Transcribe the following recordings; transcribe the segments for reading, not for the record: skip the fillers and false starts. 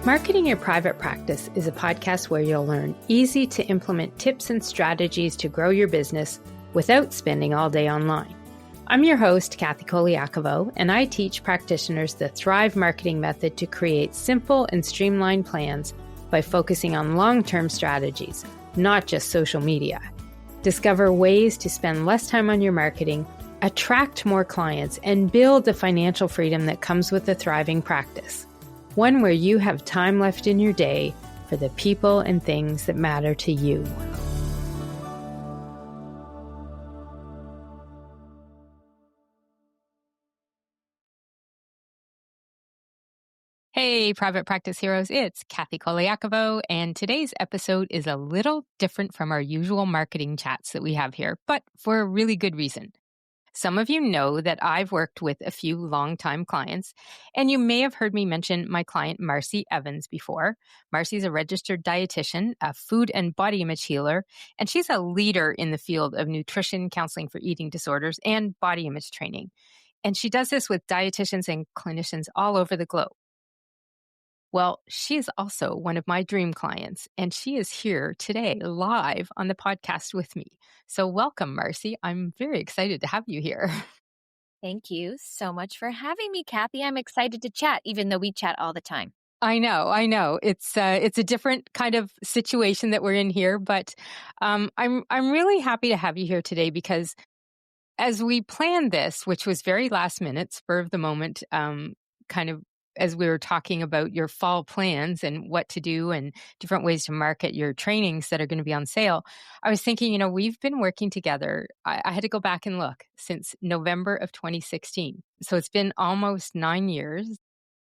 Marketing Your Private Practice is a podcast where you'll learn easy to implement tips and strategies to grow your business without spending all day online. I'm your host, Kathy Colaiacovo, and I teach practitioners the Thrive marketing method to create simple and streamlined plans by focusing on long-term strategies, not just social media. Discover ways to spend less time on your marketing, attract more clients, and build the financial freedom that comes with a thriving practice. One where you have time left in your day for the people and things that matter to you. Hey, private practice heroes, it's Kathy Colaiacovo, and today's episode is a little different from our usual marketing chats that we have here, but for a really good reason. Some of you know that I've worked with a few longtime clients, and you may have heard me mention my client Marci Evans before. Marci's a registered dietitian, a food and body image healer, and she's a leader in the field of nutrition, counseling for eating disorders, and body image training. And she does this with dietitians and clinicians all over the globe. Well, she is also one of my dream clients, and she is here today live on the podcast with me. So welcome, Marci. I'm very excited to have you here. Thank you so much for having me, Kathy. I'm excited to chat, even though we chat all the time. I know. It's a different kind of situation that we're in here, but I'm really happy to have you here today because as we planned this, which was very last minute, spur of the moment, kind of as we were talking about your fall plans and what to do and different ways to market your trainings that are going to be on sale, I was thinking, we've been working together. I had to go back and look since November of 2016. So it's been almost 9 years.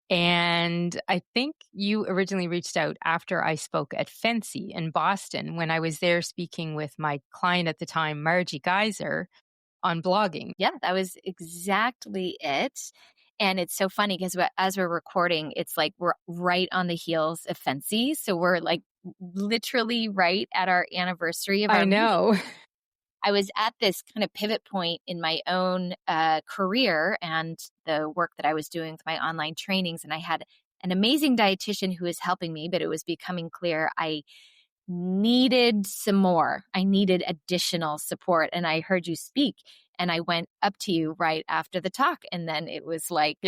And I think you originally reached out after I spoke at Fancy in Boston when I was there speaking with my client at the time, Marci Geyser, on blogging. Yeah, that was exactly it. And it's so funny because as we're recording, it's like we're right on the heels of Fancy. So we're like literally right at our anniversary of our meeting. I was at this kind of pivot point in my own career and the work that I was doing with my online trainings. And I had an amazing dietitian who was helping me, but it was becoming clear I needed some more. I needed additional support. And I heard you speak. And I went up to you right after the talk. And then it was like,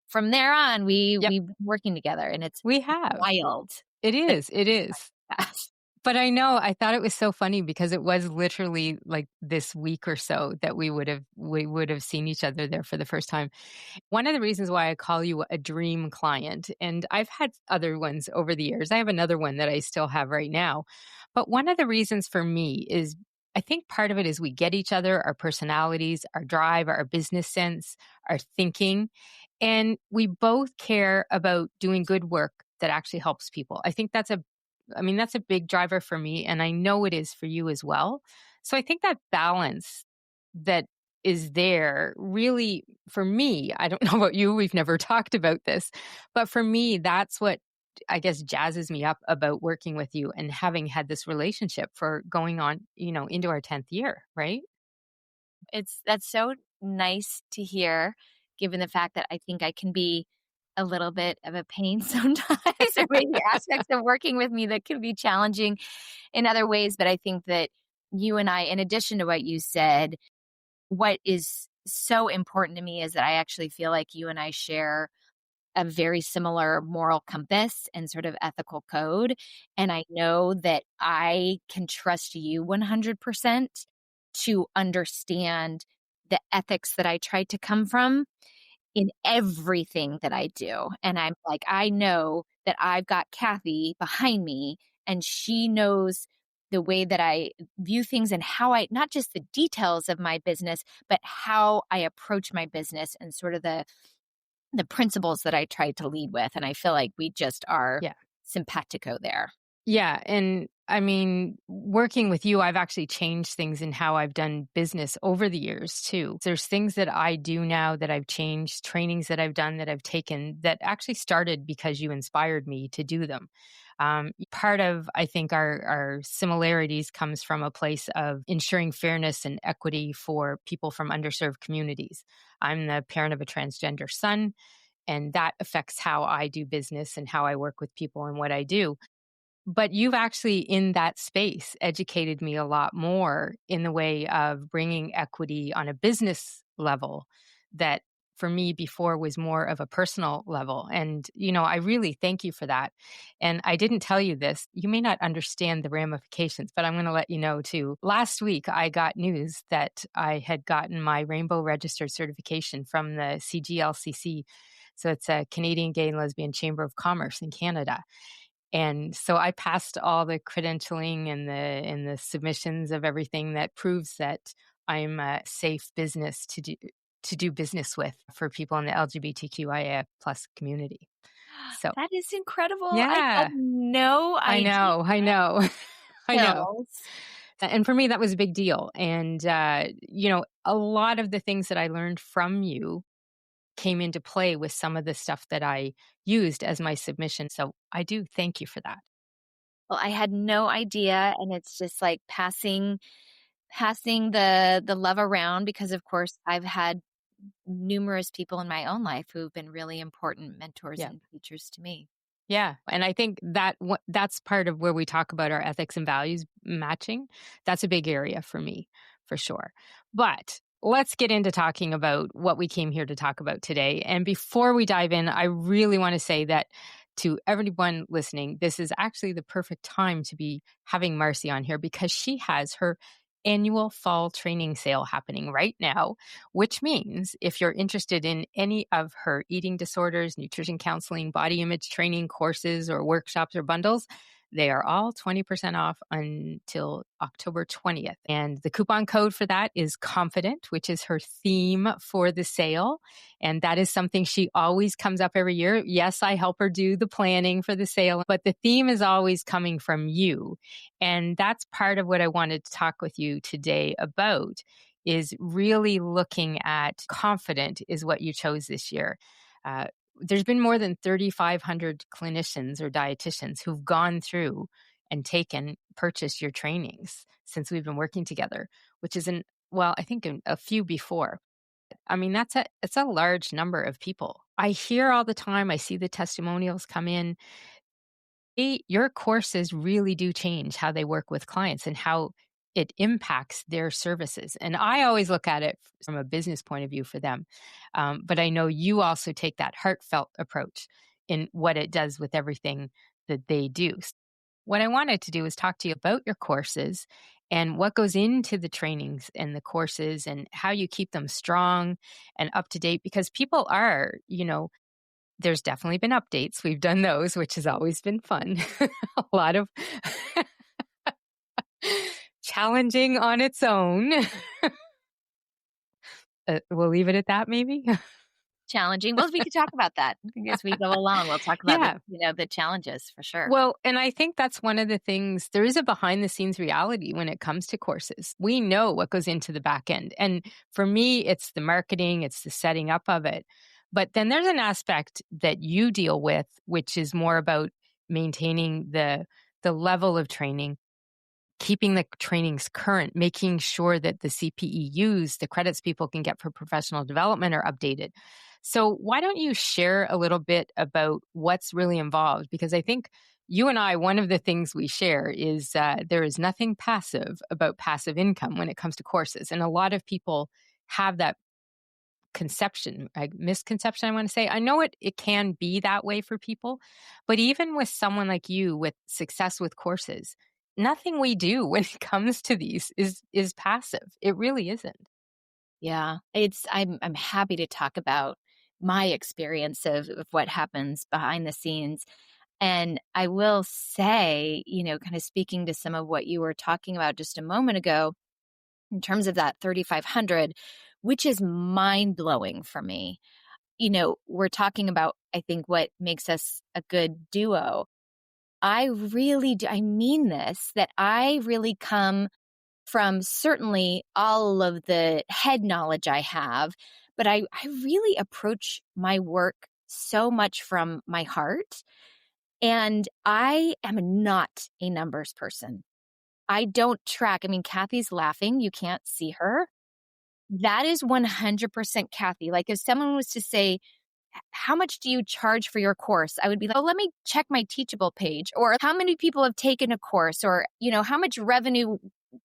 from there on, we've been working together and we have wild. It is. But I thought it was so funny because it was literally like this week or so that we would have seen each other there for the first time. One of the reasons why I call you a dream client, and I've had other ones over the years. I have another one that I still have right now. But one of the reasons for me is I think part of it is we get each other, our personalities, our drive, our business sense, our thinking, and we both care about doing good work that actually helps people. I think that's a big driver for me, and I know it is for you as well. So I think that balance that is there really, for me, I don't know about you, we've never talked about this, but for me, that's what I guess jazzes me up about working with you and having had this relationship for going on, into our 10th year, right? That's so nice to hear, given the fact that I think I can be a little bit of a pain sometimes. There may be aspects of working with me that can be challenging in other ways. But I think that you and I, in addition to what you said, what is so important to me is that I actually feel like you and I share a very similar moral compass and sort of ethical code. And I know that I can trust you 100% to understand the ethics that I try to come from in everything that I do. And I'm like, I know that I've got Kathy behind me and she knows the way that I view things and how I, not just the details of my business, but how I approach my business and sort of the principles that I try to lead with. And I feel like we just are simpatico there. Yeah. And working with you, I've actually changed things in how I've done business over the years too. There's things that I do now that I've changed, trainings that I've done that I've taken that actually started because you inspired me to do them. Part of, I think, our similarities comes from a place of ensuring fairness and equity for people from underserved communities. I'm the parent of a transgender son, And that affects how I do business and how I work with people and what I do. But you've actually, in that space, educated me a lot more in the way of bringing equity on a business level that for me before was more of a personal level. And, I really thank you for that. And I didn't tell you this. You may not understand the ramifications, but I'm going to let you know too. Last week, I got news that I had gotten my Rainbow Registered certification from the CGLCC. So it's a Canadian Gay and Lesbian Chamber of Commerce in Canada. And so I passed all the credentialing and the submissions of everything that proves that I'm a safe business to do business with for people in the LGBTQIA plus community. So That is incredible. I had yeah, no I idea. know, I know, I know. Chills. And for me, that was a big deal. And a lot of the things that I learned from you came into play with some of the stuff that I used as my submission. So I do thank you for that. Well, I had no idea, and it's just like passing the love around because, of course, I've had numerous people in my own life who've been really important mentors Yeah. and teachers to me. Yeah, and I think that's part of where we talk about our ethics and values matching. That's a big area for me, for sure. But let's get into talking about what we came here to talk about today. And before we dive in, I really want to say that to everyone listening, this is actually the perfect time to be having Marci on here because she has her annual fall training sale happening right now, which means if you're interested in any of her eating disorders, nutrition counseling, body image training courses or workshops or bundles, they are all 20% off until October 20th. And the coupon code for that is confident, which is her theme for the sale. And that is something she always comes up every year. Yes, I help her do the planning for the sale, but the theme is always coming from you. And that's part of what I wanted to talk with you today about is really looking at confident is what you chose this year. There's been more than 3,500 clinicians or dietitians who've gone through and purchased your trainings since we've been working together, which is I think a few before. I mean, it's a large number of people. I hear all the time, I see the testimonials come in. Your courses really do change how they work with clients and how it impacts their services. And I always look at it from a business point of view for them. But I know you also take that heartfelt approach in what it does with everything that they do. What I wanted to do is talk to you about your courses and what goes into the trainings and the courses and how you keep them strong and up to date because people are, there's definitely been updates. We've done those, which has always been fun. A lot of challenging on its own. We'll leave it at that, maybe. Challenging. Well, we could talk about that as we go along. We'll talk about Yeah. the challenges for sure. Well, and I think that's one of the things, there is a behind the scenes reality when it comes to courses. We know what goes into the back end. And for me, it's the marketing, it's the setting up of it. But then there's an aspect that you deal with, which is more about maintaining the level of training, keeping the trainings current, making sure that the CPEUs, the credits people can get for professional development, are updated. So why don't you share a little bit about what's really involved? Because I think you and I, one of the things we share is there is nothing passive about passive income when it comes to courses. And a lot of people have that misconception, I want to say. I know it can be that way for people, but even with someone like you with success with courses, nothing we do when it comes to these is passive. It really isn't. Yeah, I'm happy to talk about my experience of what happens behind the scenes. And I will say, kind of speaking to some of what you were talking about just a moment ago, in terms of that 3,500, which is mind blowing for me. We're talking about, I think, what makes us a good duo. I really do. I mean this, that I really come from certainly all of the head knowledge I have, but I really approach my work so much from my heart. And I am not a numbers person. I don't track. I mean, Kathy's laughing. You can't see her. That is 100% Kathy. Like if someone was to say, how much do you charge for your course? I would be like, oh, let me check my Teachable page, or how many people have taken a course, or, how much revenue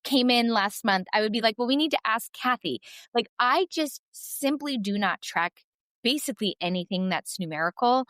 came in last month. I would be like, well, we need to ask Kathy. Like, I just simply do not track basically anything that's numerical,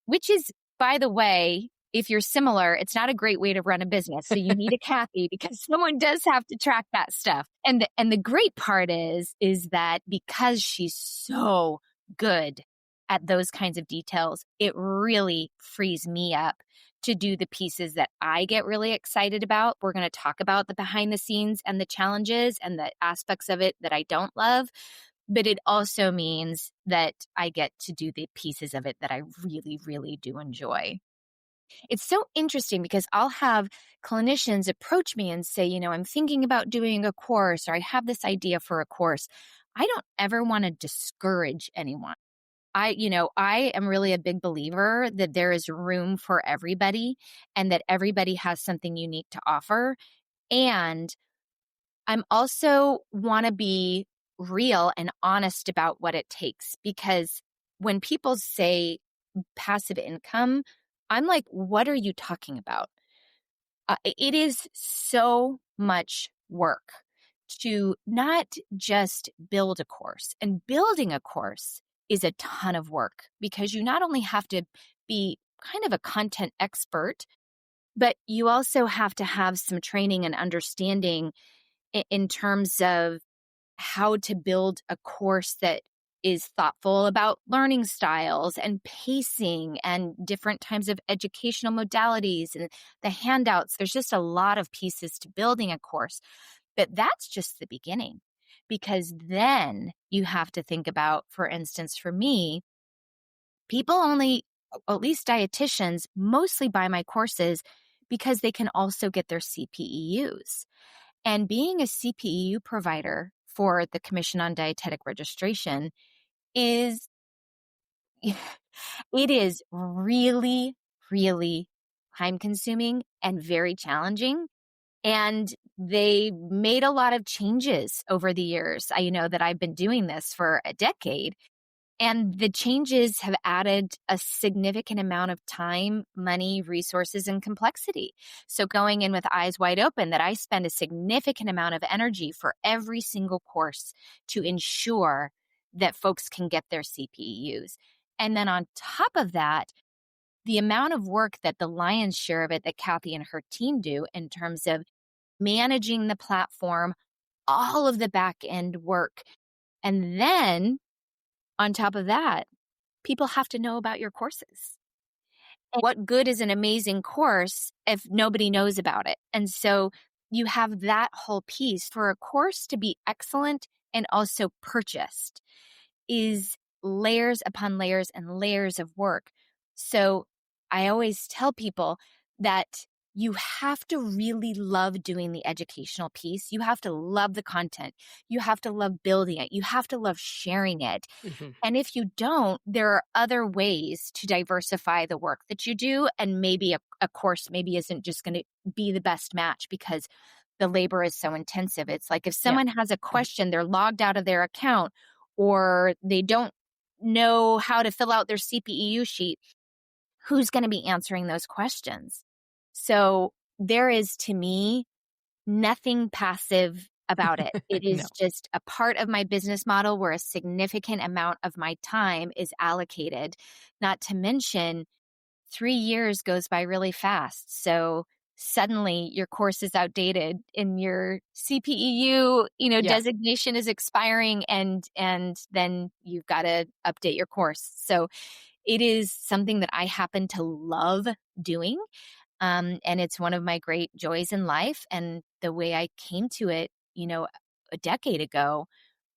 which is, by the way, if you're similar, it's not a great way to run a business. So you need a Kathy because someone does have to track that stuff. And the great part is that because she's so good at those kinds of details, it really frees me up to do the pieces that I get really excited about. We're going to talk about the behind the scenes and the challenges and the aspects of it that I don't love. But it also means that I get to do the pieces of it that I really, really do enjoy. It's so interesting because I'll have clinicians approach me and say, I'm thinking about doing a course, or I have this idea for a course. I don't ever want to discourage anyone. I am really a big believer that there is room for everybody and that everybody has something unique to offer. And I'm also want to be real and honest about what it takes, because when people say passive income, I'm like, what are you talking about? It is so much work to not just build a course, and building a course is a ton of work because you not only have to be kind of a content expert, but you also have to have some training and understanding in terms of how to build a course that is thoughtful about learning styles and pacing and different types of educational modalities and the handouts. There's just a lot of pieces to building a course, but that's just the beginning, because then you have to think about, for instance, for me, people only, at least dietitians, mostly buy my courses because they can also get their CPEUs. And being a CPEU provider for the Commission on Dietetic Registration is, it is really, really time consuming and very challenging. And they made a lot of changes over the years. I know that I've been doing this for a decade. And the changes have added a significant amount of time, money, resources, and complexity. So going in with eyes wide open, that I spend a significant amount of energy for every single course to ensure that folks can get their CPEUs. And then on top of that, the amount of work that the lion's share of it that Kathy and her team do in terms of managing the platform, all of the back end work. And then on top of that, people have to know about your courses. And what good is an amazing course if nobody knows about it? And so you have that whole piece. For a course to be excellent and also purchased is layers upon layers and layers of work. So I always tell people that you have to really love doing the educational piece. You have to love the content. You have to love building it. You have to love sharing it. Mhm. And if you don't, there are other ways to diversify the work that you do. And maybe a course maybe isn't just going to be the best match because the labor is so intensive. It's like if Yeah. someone has a question, they're logged out of their account, or they don't know how to fill out their CPEU sheet, who's going to be answering those questions? So there is, to me, nothing passive about it. It No. is just a part of my business model where a significant amount of my time is allocated, not to mention 3 years goes by really fast. So suddenly your course is outdated and your CPEU, Yeah. designation is expiring, and then you've got to update your course. So it is something that I happen to love doing. And it's one of my great joys in life. And the way I came to it, a decade ago,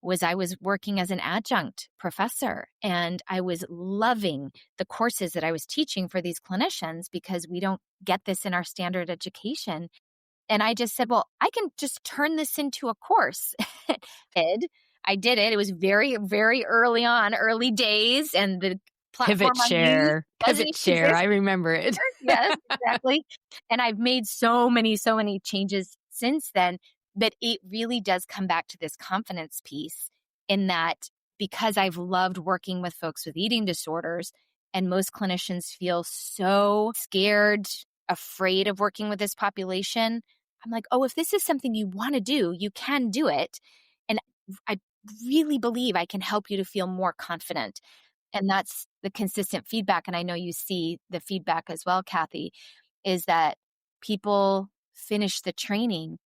was I was working as an adjunct professor, and I was loving the courses that I was teaching for these clinicians because we don't get this in our standard education. And I just said, well, I can just turn this into a course. I did it. It was very, very early on, early days, and the platform I used wasn't Pivot share. I existing. remember it. Yes, exactly. And I've made so many changes since then. But it really does come back to this confidence piece, in that because I've loved working with folks with eating disorders, and most clinicians feel so scared, afraid of working with this population. I'm like, oh, if this is something you want to do, you can do it. And I really believe I can help you to feel more confident. And that's the consistent feedback. And I know you see the feedback as well, Kathy, is that people finish the training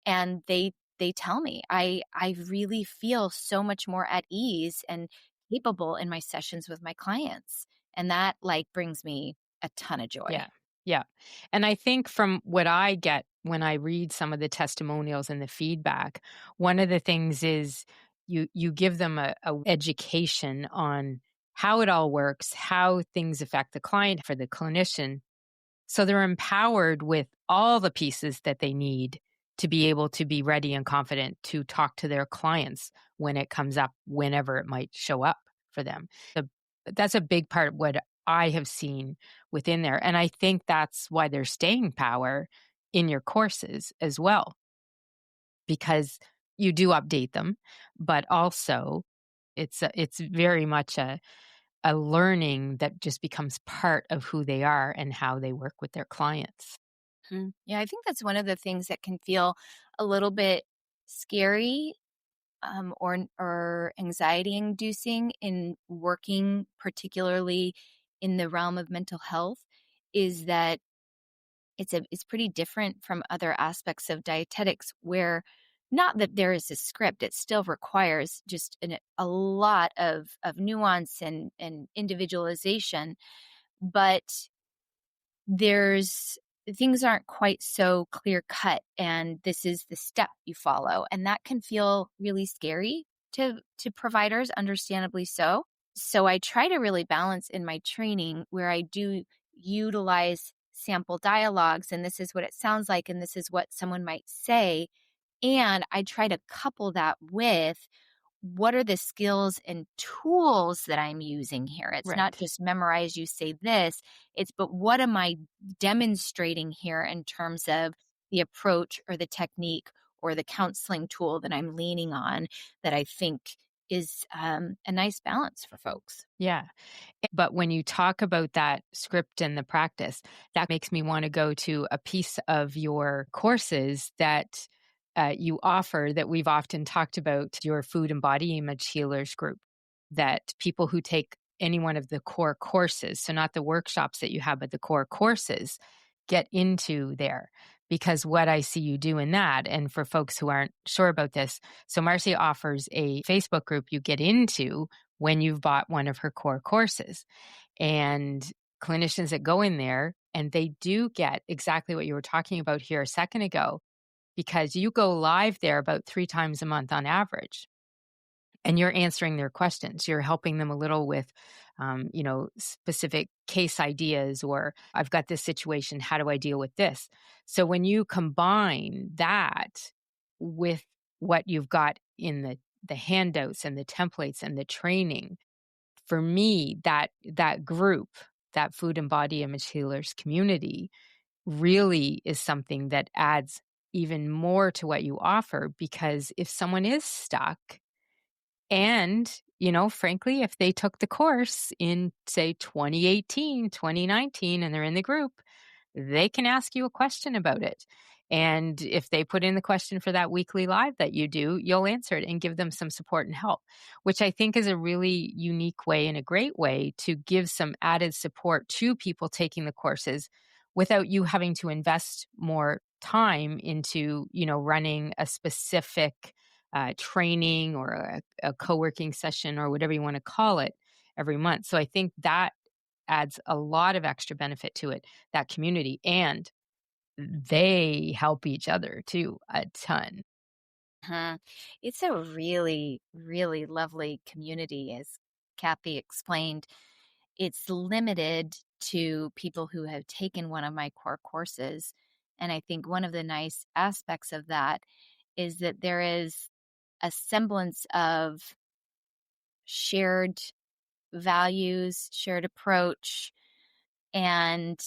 and they tell me I really feel so much more at ease and capable in my sessions with my clients. And that like brings me a ton of joy. Yeah. Yeah. And I think from what I get when I read some of the testimonials and the feedback, one of the things is you give them a education on how it all works, how things affect the client for the clinician. So they're empowered with all the pieces that they need to be able to be ready and confident to talk to their clients when it comes up, whenever it might show up for them. That's a big part of what I have seen within there. And I think that's why there's staying power in your courses as well, because you do update them, but also it's very much a learning that just becomes part of who they are and how they work with their clients. Yeah, I think that's one of the things that can feel a little bit scary, or anxiety inducing in working, particularly in the realm of mental health, is that it's pretty different from other aspects of dietetics where not that there is a script, it still requires just a lot of nuance and individualization, but there's things aren't quite so clear cut, and this is the step you follow, and that can feel really scary to providers, understandably so. So I try to really balance in my training where I do utilize sample dialogues, and this is what it sounds like and this is what someone might say, and I try to couple that with what are the skills and tools that I'm using here? It's not Right. just memorize, you say this. It's, but what am I demonstrating here in terms of the approach or the technique or the counseling tool that I'm leaning on that I think is a nice balance for folks? Yeah. But when you talk about that script and the practice, that makes me want to go to a piece of your courses that you offer that we've often talked about, your food and body image healers group, that people who take any one of the core courses, so not the workshops that you have, but the core courses, get into there. Because what I see you do in that, and for folks who aren't sure about this, so Marcy offers a Facebook group you get into when you've bought one of her core courses. And clinicians that go in there, and they do get exactly what you were talking about here a second ago, because you go live there about 3 times a month on average. And you're answering their questions. You're helping them a little with, specific case ideas, or I've got this situation. How do I deal with this? So when you combine that with what you've got in the handouts and the templates and the training, for me, that group, that food and body image healers community, really is something that adds even more to what you offer. Because if someone is stuck, and, frankly, if they took the course in, say, 2018, 2019, and they're in the group, they can ask you a question about it. And if they put in the question for that weekly live that you do, you'll answer it and give them some support and help, which I think is a really unique way and a great way to give some added support to people taking the courses without you having to invest more time into, running a specific training or a co-working session or whatever you want to call it every month. So I think that adds a lot of extra benefit to it, that community. And they help each other too a ton. Mhm. It's a really, really lovely community, as Kathy explained. It's limited to people who have taken one of my core courses. And I think one of the nice aspects of that is that there is a semblance of shared values, shared approach, and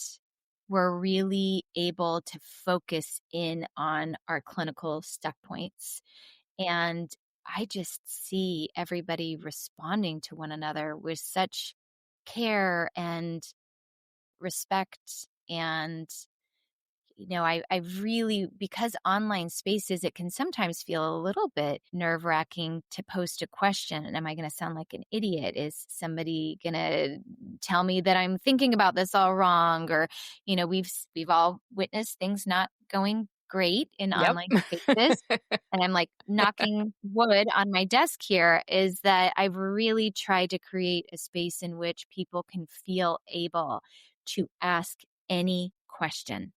we're really able to focus in on our clinical stuck points. And I just see everybody responding to one another with such care and respect. And I really, because online spaces, it can sometimes feel a little bit nerve wracking to post a question. And am I going to sound like an idiot? Is somebody going to tell me that I'm thinking about this all wrong? Or, we've all witnessed things not going great in Yep. online spaces. And I'm like knocking wood on my desk here, is that I've really tried to create a space in which people can feel able to ask any question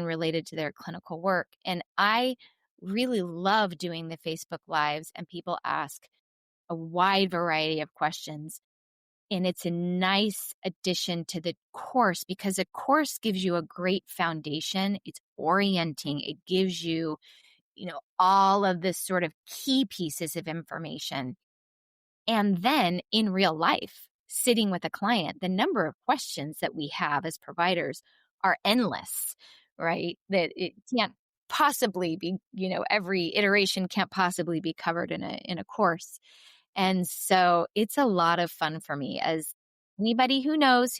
related to their clinical work. And I really love doing the Facebook Lives, and people ask a wide variety of questions. And it's a nice addition to the course, because a course gives you a great foundation. It's orienting. It gives you, all of this sort of key pieces of information. And then in real life, sitting with a client, the number of questions that we have as providers are endless, right? That it can't possibly be, every iteration can't possibly be covered in a course. And so it's a lot of fun for me, as anybody who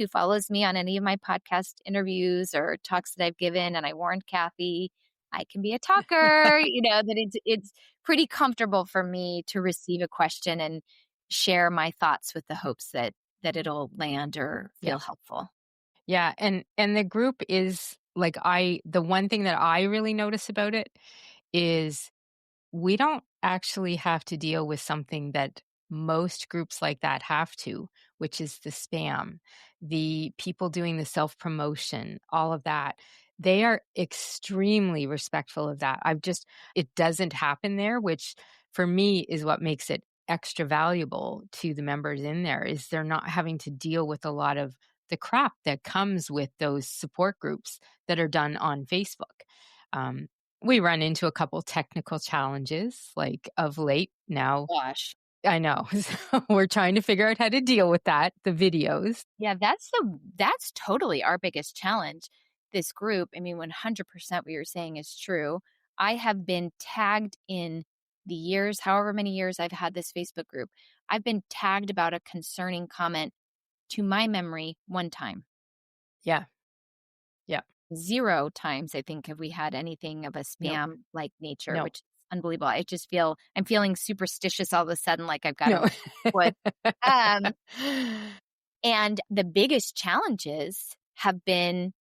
follows me on any of my podcast interviews or talks that I've given. And I warned Kathy, I can be a talker, that it's pretty comfortable for me to receive a question and share my thoughts with the hopes that it'll land or Yeah. feel helpful. Yeah. And the group is like, the one thing that I really notice about it is we don't actually have to deal with something that most groups like that have to, which is the spam, the people doing the self promotion, all of that. They are extremely respectful of that. It doesn't happen there, which for me is what makes it extra valuable to the members in there, is they're not having to deal with a lot of the crap that comes with those support groups that are done on Facebook. Um, we run into a couple technical challenges, like of late now. Gosh. I know. So we're trying to figure out how to deal with that, the videos. Yeah, that's totally our biggest challenge. This group, I mean, 100% what you're saying is true. I have been tagged in the years, however many years I've had this Facebook group. I've been tagged about a concerning comment, to my memory, one time. Yeah. Yeah. 0 times, I think, have we had anything of a No, spam-like nature, no, which is unbelievable. I'm feeling superstitious all of a sudden, like I've got to no. knock wood. Um, and the biggest challenges have been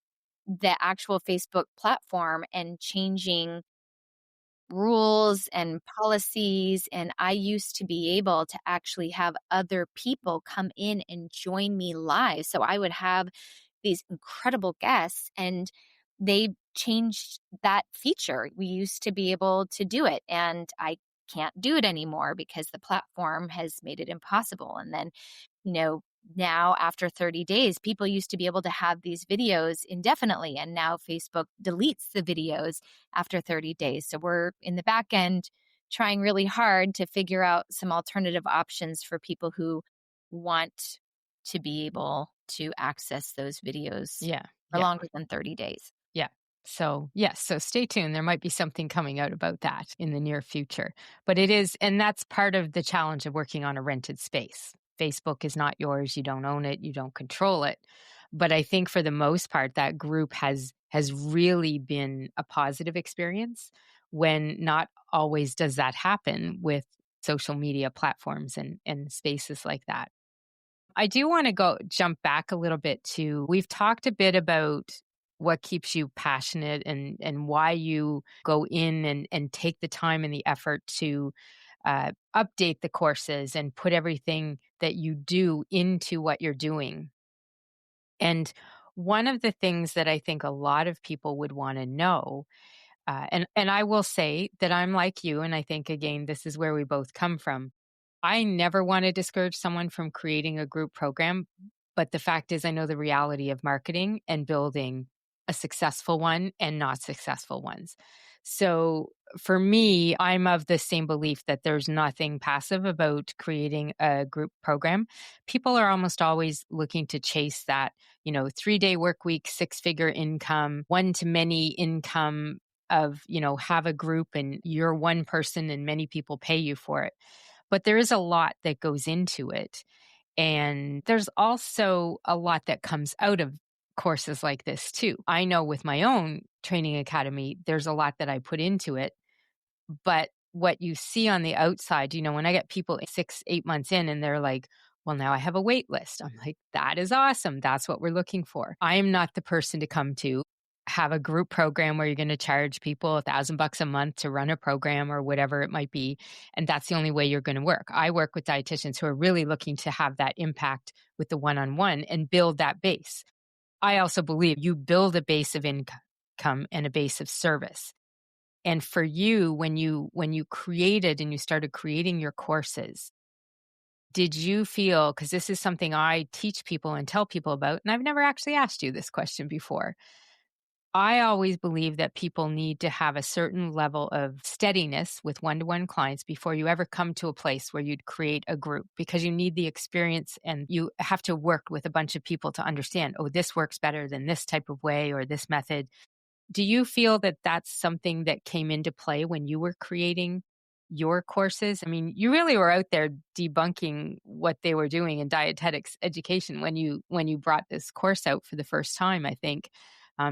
the actual Facebook platform and changing rules and policies. And I used to be able to actually have other people come in and join me live. So I would have these incredible guests, and they changed that feature. We used to be able to do it, and I can't do it anymore because the platform has made it impossible. And then, you know, now after 30 days, people used to be able to have these videos indefinitely, and now Facebook deletes the videos after 30 days. So we're in the back end trying really hard to figure out some alternative options for people who want to be able to access those videos Yeah. for Yeah. longer than 30 days. Yeah. So, yes. So stay tuned. There might be something coming out about that in the near future. But it is, and that's part of the challenge of working on a rented space. Facebook is not yours. You don't own it. You don't control it. But I think for the most part, that group has really been a positive experience, when not always does that happen with social media platforms and spaces like that. I do want to jump back a little bit to, we've talked a bit about what keeps you passionate and why you go in and take the time and the effort to update the courses and put everything that you do into what you're doing. And one of the things that I think a lot of people would want to know, and I will say that I'm like you, and I think, again, this is where we both come from. I never want to discourage someone from creating a group program, but the fact is, I know the reality of marketing and building a successful one and not successful ones. So for me, I'm of the same belief that there's nothing passive about creating a group program. People are almost always looking to chase that, 3-day work week, 6-figure income, one to many income, of, have a group and you're one person and many people pay you for it. But there is a lot that goes into it. And there's also a lot that comes out of courses like this too. I know with my own training academy, there's a lot that I put into it. But what you see on the outside, when I get people 6, 8 months in and they're like, well, now I have a wait list. I'm like, that is awesome. That's what we're looking for. I am not the person to come to have a group program where you're going to charge people $1,000 a month to run a program or whatever it might be. And that's the only way you're going to work. I work with dietitians who are really looking to have that impact with the one-on-one and build that base. I also believe you build a base of income and a base of service. And for you, when you created and you started creating your courses, did you feel, because this is something I teach people and tell people about, and I've never actually asked you this question before. I always believe that people need to have a certain level of steadiness with one-to-one clients before you ever come to a place where you'd create a group, because you need the experience and you have to work with a bunch of people to understand, oh, this works better than this type of way or this method. Do you feel that that's something that came into play when you were creating your courses? I mean, you really were out there debunking what they were doing in dietetics education when you brought this course out for the first time, I think.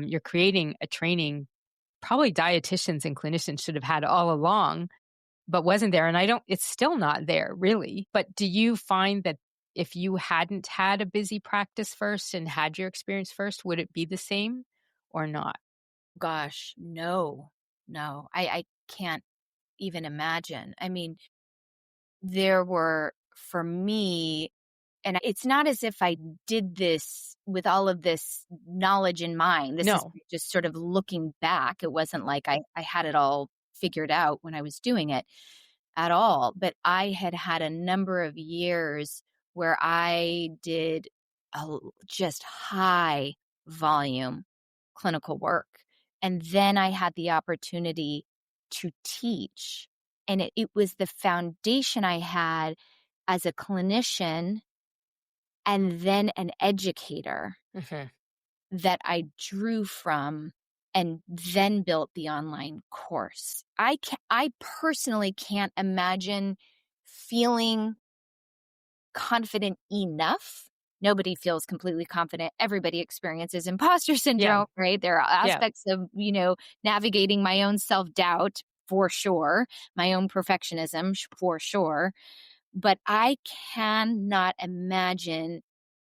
You're creating a training probably dietitians and clinicians should have had all along, but wasn't there. And it's still not there really. But do you find that if you hadn't had a busy practice first and had your experience first, would it be the same or not? Gosh, no, no, I can't even imagine. I mean, there were, for me, and it's not as if I did this with all of this knowledge in mind. This is No. just sort of looking back. It wasn't like I had it all figured out when I was doing it at all. But I had had a number of years where I did just high volume clinical work. And then I had the opportunity to teach. And it was the foundation I had as a clinician and then an educator Mhm. that I drew from and then built the online course. I personally can't imagine feeling confident enough. Nobody feels completely confident. Everybody experiences imposter Yeah. syndrome, right? There are Yeah. aspects of, navigating my own self-doubt for sure, my own perfectionism for sure. But I cannot imagine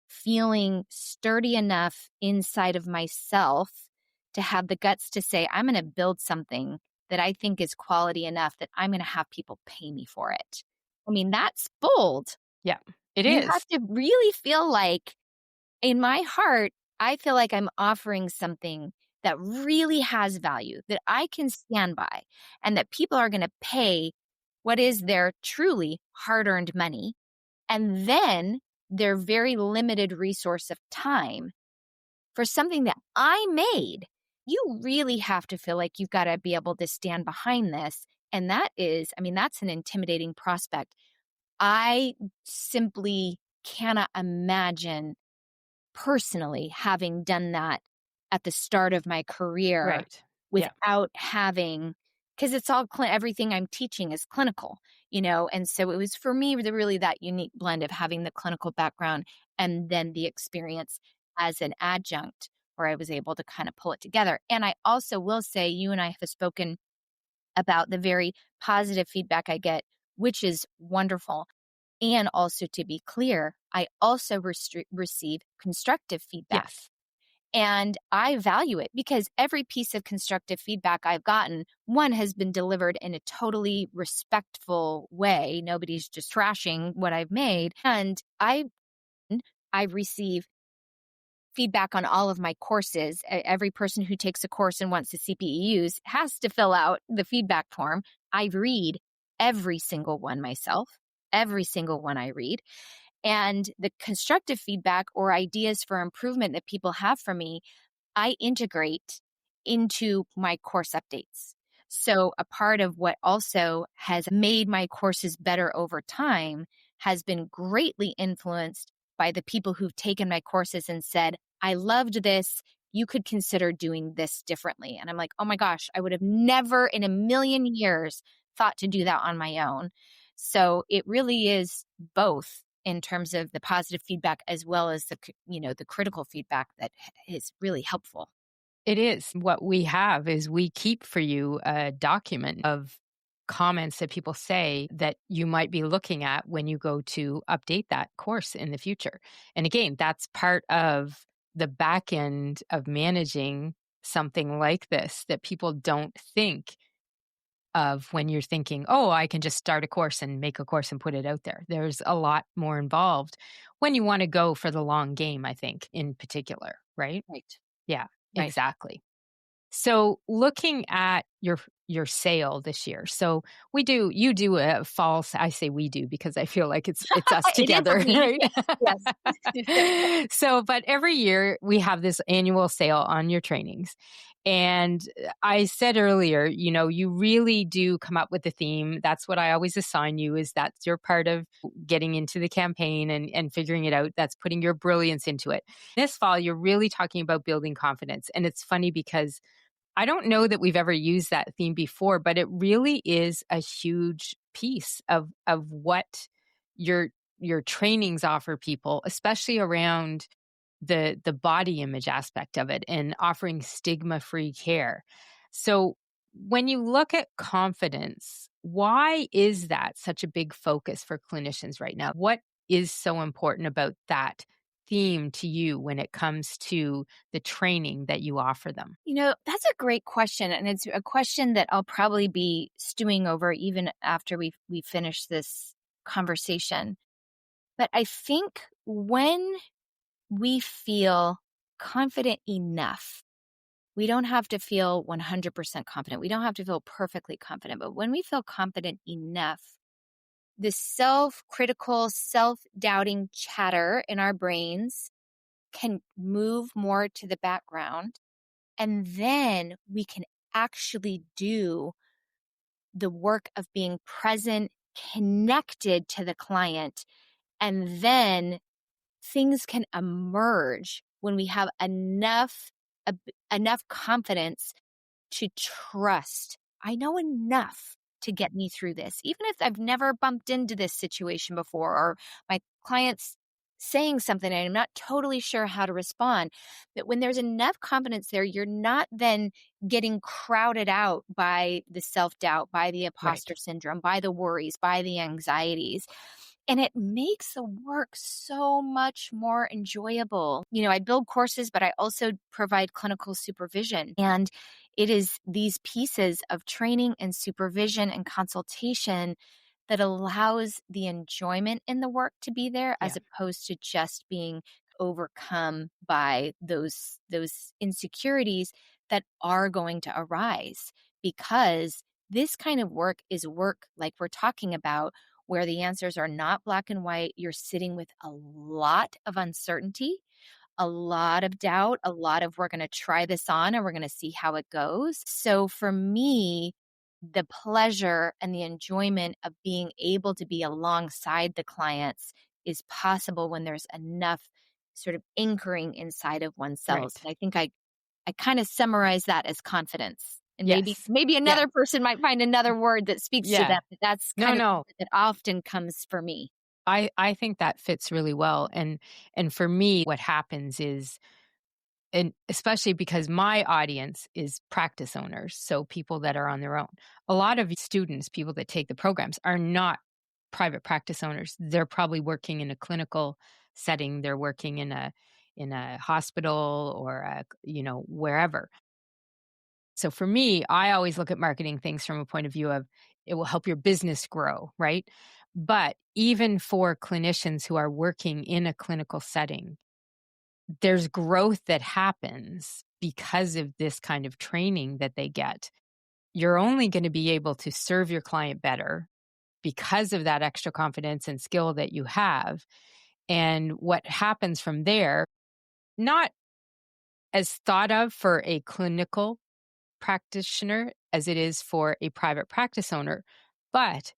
feeling sturdy enough inside of myself to have the guts to say, I'm going to build something that I think is quality enough that I'm going to have people pay me for it. I mean, that's bold. Yeah. It You is. have to really feel like, in my heart, I feel like I'm offering something that really has value, that I can stand by, and that people are going to pay what is their truly hard earned money. And then their very limited resource of time for something that I made. You really have to feel like you've got to be able to stand behind this. And that's an intimidating prospect. I simply cannot imagine personally having done that at the start of my career Right. Yeah. without having, because it's all everything I'm teaching is clinical, and so it was for me really that unique blend of having the clinical background and then the experience as an adjunct where I was able to kind of pull it together. And I also will say, you and I have spoken about the very positive feedback I get, which is wonderful. And also, to be clear, I also receive constructive feedback. Yes. And I value it because every piece of constructive feedback I've gotten, one, has been delivered in a totally respectful way. Nobody's just trashing what I've made. And I receive feedback on all of my courses. Every person who takes a course and wants to CPEUs has to fill out the feedback form. I read every single one myself, every single one I read. And the constructive feedback or ideas for improvement that people have for me, I integrate into my course updates. So a part of what also has made my courses better over time has been greatly influenced by the people who've taken my courses and said, I loved this. you could consider doing this differently. And I'm like, oh my gosh, I would have never in a million years thought to do that on my own. So it really is both in terms of the positive feedback as well as the critical feedback that is really helpful. It is. What we have is we keep for you a document of comments that people say that you might be looking at when you go to update that course in the future. And again, that's part of the back end of managing something like this that people don't think of when you're thinking, oh, I can just start a course and make a course and put it out there. There's a lot more involved when you want to go for the long game, I think, in particular, right? Right. Yeah, Right. exactly. So looking at your sale this year. So you do a I say we do because I feel like it's us It is a together, we. right? Yes. Yes. So, but every year we have this annual sale on your trainings. And I said earlier, you really do come up with a theme. That's what I always assign you is that's your part of getting into the campaign and figuring it out. That's putting your brilliance into it. This fall, you're really talking about building confidence. And it's funny because I don't know that we've ever used that theme before, but it really is a huge piece of what your your trainings offer people, especially around the body image aspect of it and offering stigma-free care. So when you look at confidence, why is that such a big focus for clinicians right now? What is so important about that theme to you when it comes to the training that you offer them? That's a great question. And it's a question that I'll probably be stewing over even after we finish this conversation. But I think when we feel confident enough, we don't have to feel 100% confident. We don't have to feel perfectly confident. But when we feel confident enough, the self critical, self doubting chatter in our brains can move more to the background. And then we can actually do the work of being present, connected to the client. And then things can emerge when we have enough confidence to trust. I know enough to get me through this, even if I've never bumped into this situation before, or my client's saying something and I'm not totally sure how to respond. But when there's enough confidence there, you're not then getting crowded out by the self-doubt, by the Right. imposter syndrome, by the worries, by the anxieties. And it makes the work so much more enjoyable. I build courses, but I also provide clinical supervision. And it is these pieces of training and supervision and consultation that allows the enjoyment in the work to be there as Yeah. opposed to just being overcome by those insecurities that are going to arise, because this kind of work is work like we're talking about, where the answers are not black and white. You're sitting with a lot of uncertainty, a lot of doubt, a lot of we're going to try this on and we're going to see how it goes. So for me, the pleasure and the enjoyment of being able to be alongside the clients is possible when there's enough sort of anchoring inside of oneself. Right. And I think I kind of summarize that as confidence. And maybe Yes. maybe Yeah. another person might find another word that speaks to Yeah. them, but that's No, kind of no. that often comes for me. I think that fits really well. And for me, what happens is, and especially because my audience is practice owners, so people that are on their own. A lot of students, people that take the programs, are not private practice owners. They're probably working in a clinical setting. They're working in a hospital or wherever. So for me, I always look at marketing things from a point of view of it will help your business grow, right? But even for clinicians who are working in a clinical setting, there's growth that happens because of this kind of training that they get. You're only going to be able to serve your client better because of that extra confidence and skill that you have. And what happens from there, not as thought of for a clinical practitioner as it is for a private practice owner, but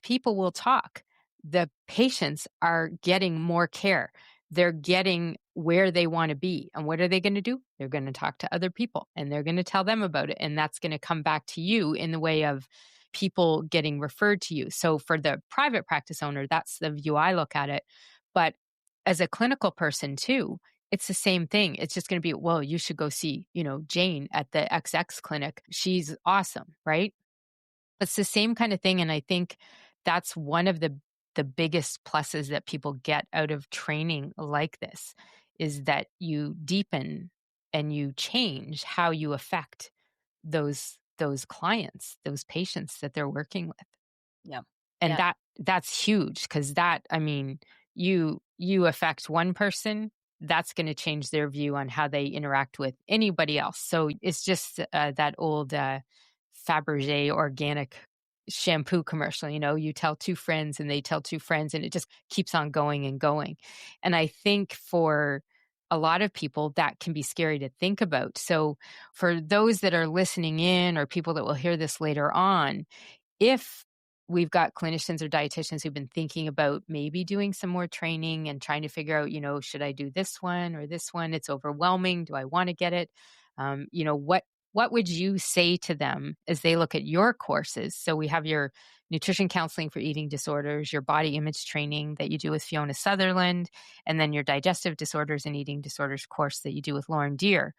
people will talk. The patients are getting more care. They're getting where they want to be. And what are they going to do? They're going to talk to other people and they're going to tell them about it. And that's going to come back to you in the way of people getting referred to you. So for the private practice owner, that's the view I look at it. But as a clinical person too, it's the same thing. It's just going to be, well, you should go see, Jane at the XX clinic. She's awesome, right? It's the same kind of thing, and I think that's one of the biggest pluses that people get out of training like this, is that you deepen and you change how you affect those clients, those patients that they're working with. Yeah. And Yeah. that's huge, because that, I mean, you affect one person, that's going to change their view on how they interact with anybody else. So it's just that old Fabergé organic shampoo commercial. You tell two friends and they tell two friends, and it just keeps on going and going. And I think for a lot of people that can be scary to think about. So for those that are listening in, or people that will hear this later on, if we've got clinicians or dietitians who've been thinking about maybe doing some more training and trying to figure out, should I do this one or this one? It's overwhelming. Do I want to get it? What would you say to them as they look at your courses? So we have your nutrition counseling for eating disorders, your body image training that you do with Fiona Sutherland, and then your digestive disorders and eating disorders course that you do with Lauren Deer.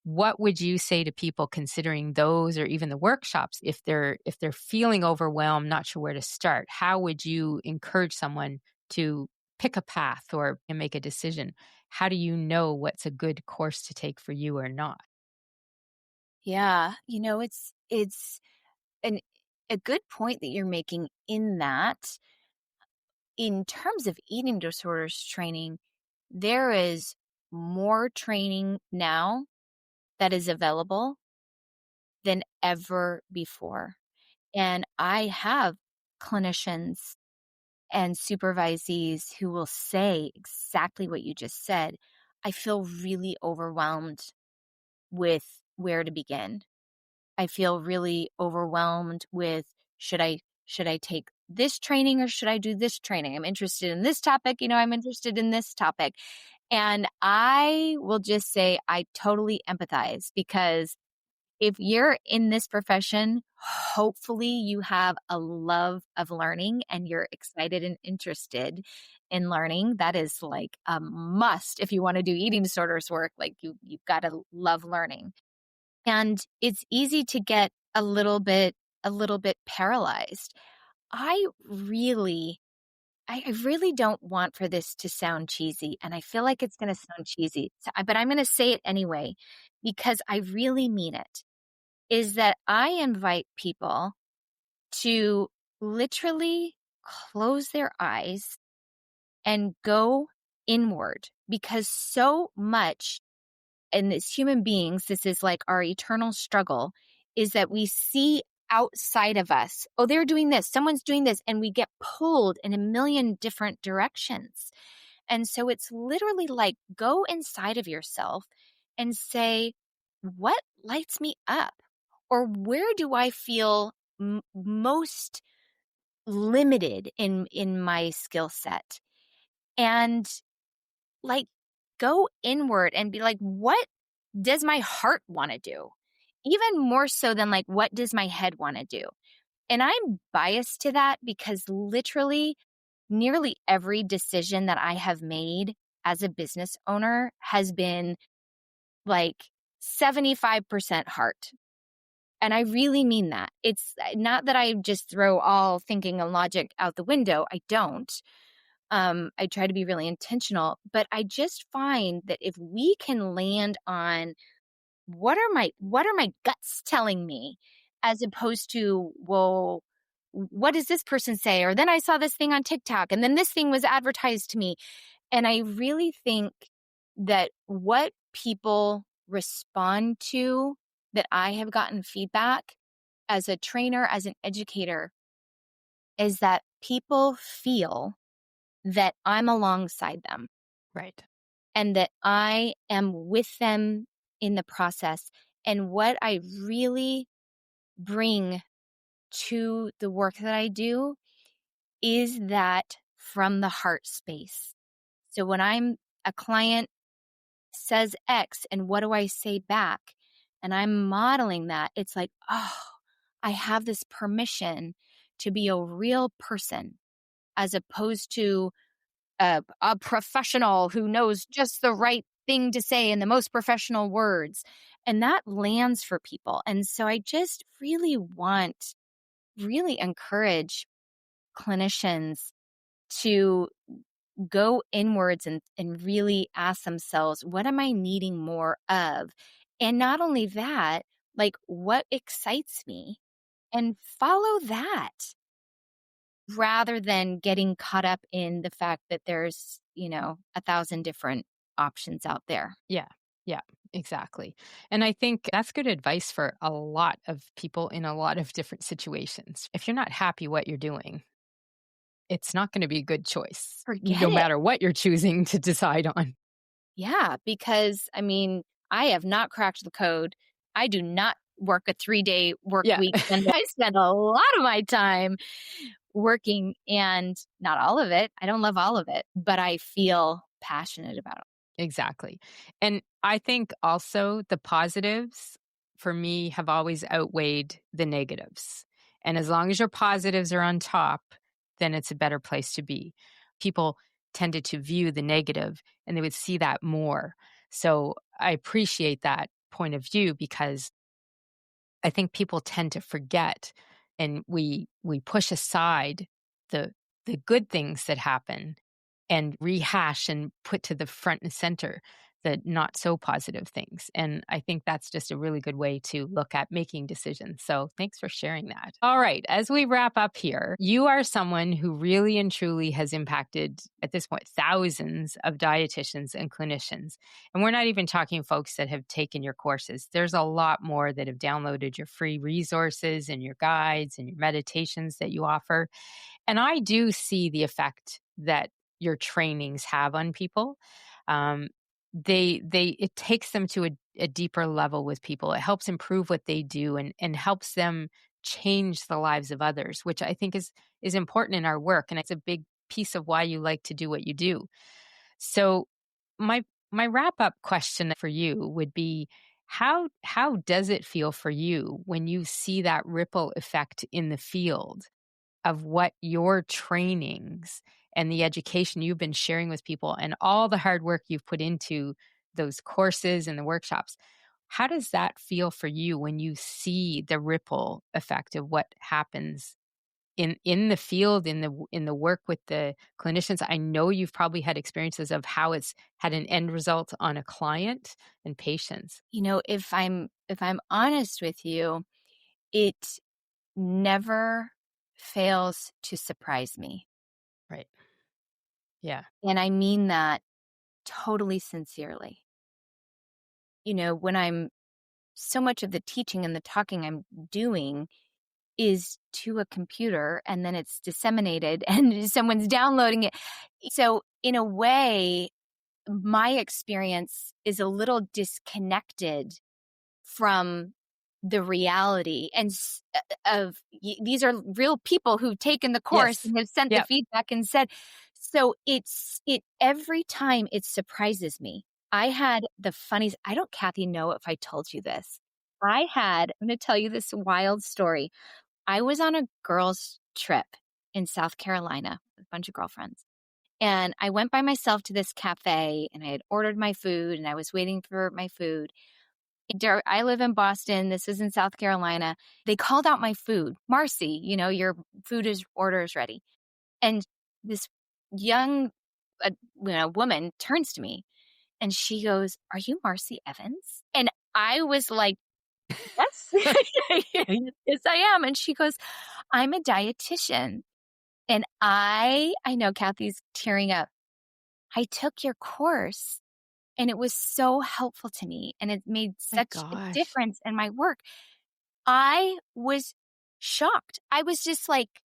What would you say to people considering those, or even the workshops, if they're feeling overwhelmed, not sure where to start? How would you encourage someone to pick a path or make a decision? How do you know what's a good course to take for you or not? Yeah. It's an a good point that you're making, in that in terms of eating disorders training, there is more training now that is available than ever before. And I have clinicians and supervisees who will say exactly what you just said. I feel really overwhelmed with where to begin. I feel really overwhelmed with, should I take this training or should I do this training? I'm interested in this topic, I'm interested in this topic. And I will just say I totally empathize, because if you're in this profession, hopefully you have a love of learning and you're excited and interested in learning. That is like a must if you want to do eating disorders work. Like you've got to love learning. And it's easy to get a little bit paralyzed. I really I really don't want for this to sound cheesy, and I feel like it's going to sound cheesy. But I'm going to say it anyway, because I really mean it. Is that I invite people to literally close their eyes and go inward, because so much, and as human beings, this is like our eternal struggle, is that we see outside of us, oh, they're doing this, someone's doing this, and we get pulled in a million different directions. And so it's literally like, go inside of yourself and say, what lights me up? Or where do I feel most limited in my skill set? And like, go inward and be like, what does my heart want to do? Even more so than like, what does my head want to do? And I'm biased to that, because literally nearly every decision that I have made as a business owner has been like 75% heart. And I really mean that. It's not that I just throw all thinking and logic out the window. I don't. I try to be really intentional, but I just find that if we can land on what are my guts telling me, as opposed to, well, what does this person say? Or then I saw this thing on TikTok, and then this thing was advertised to me. And I really think that what people respond to, that I have gotten feedback as a trainer, as an educator, is that people feel that I'm alongside them Right. and that I am with them in the process. And what I really bring to the work that I do is that from the heart space. So when I'm a client says X and what do I say back? And I'm modeling that. It's like, oh, I have this permission to be a real person as opposed to a professional who knows just the right thing to say in the most professional words. And that lands for people. And so I just really encourage clinicians to go inwards and really ask themselves, what am I needing more of? And not only that, like what excites me and follow that rather than getting caught up in the fact that there's, 1,000 different options out there. Yeah. Yeah, exactly. And I think that's good advice for a lot of people in a lot of different situations. If you're not happy what you're doing, it's not going to be a good choice, Forget no it. matter what you're choosing to decide on. Yeah, because I mean, I have not cracked the code. I do not work a 3-day work Yeah. week, and I spend a lot of my time working, and not all of it. I don't love all of it, but I feel passionate about it. Exactly. And I think also the positives for me have always outweighed the negatives. And as long as your positives are on top, then it's a better place to be. People tended to view the negative and they would see that more. So I appreciate that point of view because I think people tend to forget and we push aside the the good things that happen and rehash and put to the front and center the not so positive things. And I think that's just a really good way to look at making decisions. So thanks for sharing that. All right. As we wrap up here, you are someone who really and truly has impacted, at this point, thousands of dietitians and clinicians. And we're not even talking folks that have taken your courses. There's a lot more that have downloaded your free resources and your guides and your meditations that you offer. And I do see the effect that your trainings have on people. Um, it takes them to a deeper level with people. It helps improve what they do and helps them change the lives of others, which I think is important in our work. And it's a big piece of why you like to do what you do. So my my wrap up question for you would be how does it feel for you when you see that ripple effect in the field of what your trainings and the education you've been sharing with people and all the hard work you've put into those courses and the workshops? How does that feel for you when you see the ripple effect of what happens in the field, in the work with the clinicians? I know you've probably had experiences of how it's had an end result on a client and patients. If I'm honest with you, it never fails to surprise me. Right. Yeah. And I mean that totally sincerely. When I'm so much of the teaching and the talking I'm doing is to a computer and then it's disseminated and someone's downloading it. So, in a way, my experience is a little disconnected from the reality these are real people who've taken the course Yes. and have sent the Yep. feedback and said, so it every time it surprises me. I had the funniest, I don't, Kathy, know if I told you this. I'm going to tell you this wild story. I was on a girls' trip in South Carolina with a bunch of girlfriends. And I went by myself to this cafe and I had ordered my food and I was waiting for my food. I live in Boston. This is in South Carolina. They called out my food. Marci, your order is ready. And this young woman turns to me and she goes, "Are you Marci Evans?" And I was like, "Yes, yes, I am." And she goes, "I'm a dietitian." And I know Kathy's tearing up. "I took your course and it was so helpful to me and it made My such a gosh. difference in my work." I was shocked. I was just like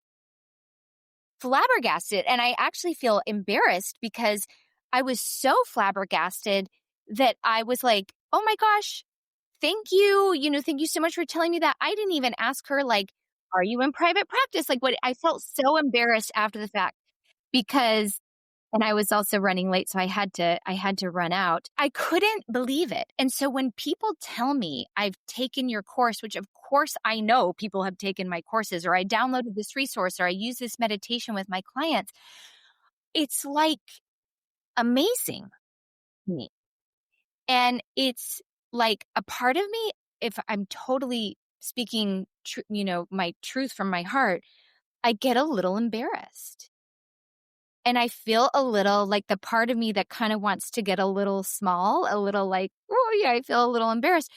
flabbergasted. And I actually feel embarrassed because I was so flabbergasted that I was like, "Oh my gosh, thank you. Thank you so much for telling me that." I didn't even ask her, like, "Are you in private practice?" Like, what? I felt so embarrassed after the fact because And I was also running late, so I had to run out. I couldn't believe it. And so when people tell me I've taken your course, which of course I know people have taken my courses, or I downloaded this resource, or I use this meditation with my clients, it's like amazing to me. And it's like a part of me, if I'm totally speaking, my truth from my heart, I get a little embarrassed. And I feel a little like the part of me that kind of wants to get a little small, a little like, oh yeah, I feel a little embarrassed.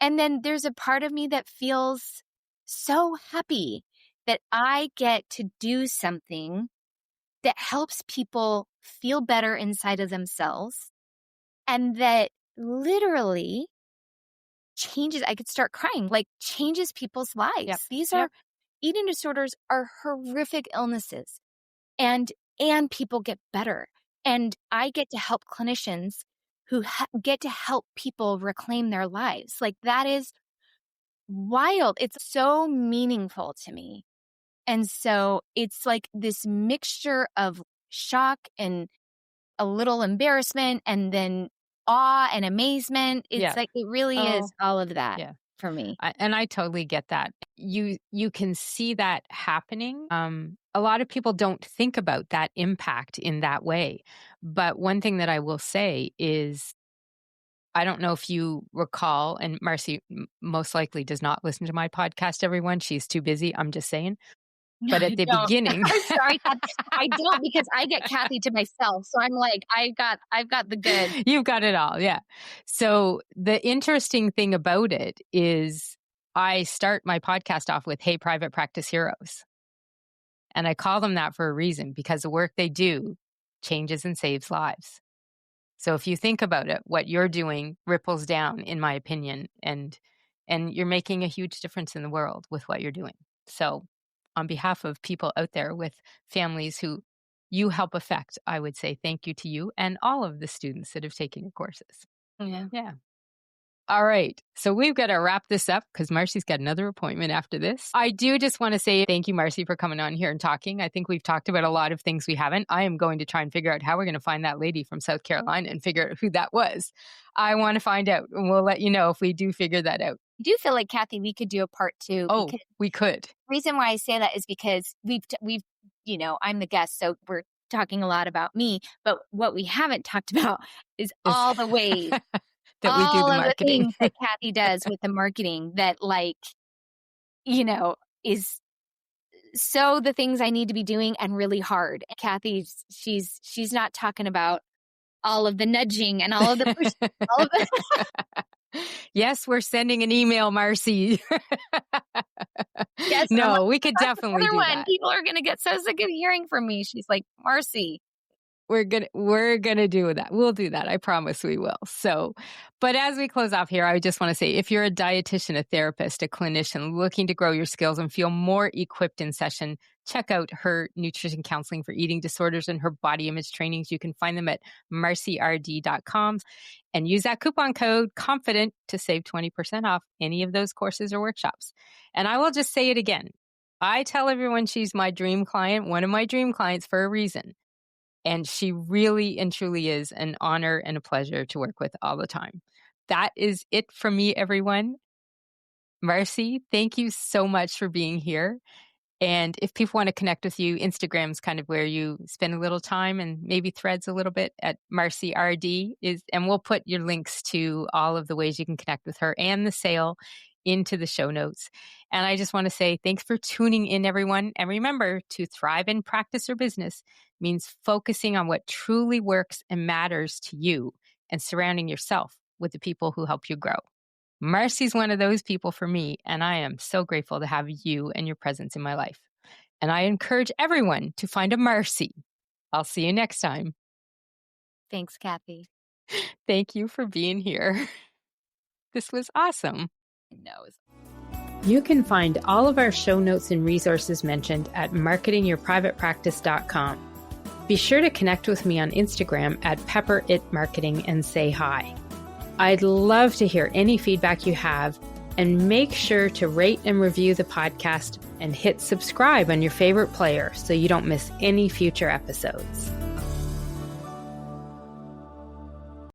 And then there's a part of me that feels so happy that I get to do something that helps people feel better inside of themselves, and that literally changes, I could start crying, like changes people's lives. Yep. These are eating disorders are horrific illnesses, and people get better. And I get to help clinicians who get to help people reclaim their lives. Like, that is wild. It's so meaningful to me. And so it's like this mixture of shock and a little embarrassment, and then awe and amazement. It's like, it really is all of that for me. And I totally get that. You can see that happening. A lot of people don't think about that impact in that way. But one thing that I will say is, I don't know if you recall, and Marci most likely does not listen to my podcast, everyone. She's too busy. I'm just saying. But at the beginning, I'm sorry, I don't, because I get Kathy to myself. So I'm like, I've got the good. You've got it all. Yeah. So the interesting thing about it is, I start my podcast off with, "Hey, private practice heroes." And I call them that for a reason, because the work they do changes and saves lives. So if you think about it, what you're doing ripples down, in my opinion, and you're making a huge difference in the world with what you're doing. So on behalf of people out there with families who you help affect, I would say thank you to you and all of the students that have taken your courses. Yeah. Yeah. All right. So we've got to wrap this up, because Marci's got another appointment after this. I do just want to say thank you, Marci, for coming on here and talking. I think we've talked about a lot of things we haven't. I am going to try and figure out how we're going to find that lady from South Carolina and figure out who that was. I want to find out, and we'll let you know if we do figure that out. I do feel like, Kathy, we could do a part 2. Oh, we could. The reason why I say that is because we've I'm the guest, so we're talking a lot about me, but what we haven't talked about is all the ways that we do the marketing. The things that Kathy does with the marketing that, is so the things I need to be doing, and really hard. Kathy, she's not talking about all of the nudging and all of the push, all of the Yes, we're sending an email, Marci. Yes, no, we could definitely do that. People are going to get so sick of hearing from me. She's like, "Marci, we're gonna do that. We'll do that. I promise we will." So, but as we close off here, I just want to say, if you're a dietitian, a therapist, a clinician looking to grow your skills and feel more equipped in session, check out her nutrition counseling for eating disorders and her body image trainings. You can find them at marcird.com, and use that coupon code CONFIDENT to save 20% off any of those courses or workshops. And I will just say it again. I tell everyone she's my dream client, one of my dream clients, for a reason. And she really and truly is an honor and a pleasure to work with all the time. That is it from me, everyone. Marci, thank you so much for being here. And if people want to connect with you, Instagram's kind of where you spend a little time, and maybe Threads a little bit at Marci RD and we'll put your links to all of the ways you can connect with her and the sale into the show notes. And I just want to say thanks for tuning in, everyone. And remember, to thrive in practice or business means focusing on what truly works and matters to you, and surrounding yourself with the people who help you grow. Marci's one of those people for me, and I am so grateful to have you and your presence in my life. And I encourage everyone to find a Marci. I'll see you next time. Thanks, Kathy. Thank you for being here. This was awesome. No. You can find all of our show notes and resources mentioned at marketingyourprivatepractice.com. Be sure to connect with me on Instagram at pepperitmarketing and say hi. I'd love to hear any feedback you have, and make sure to rate and review the podcast and hit subscribe on your favorite player so you don't miss any future episodes.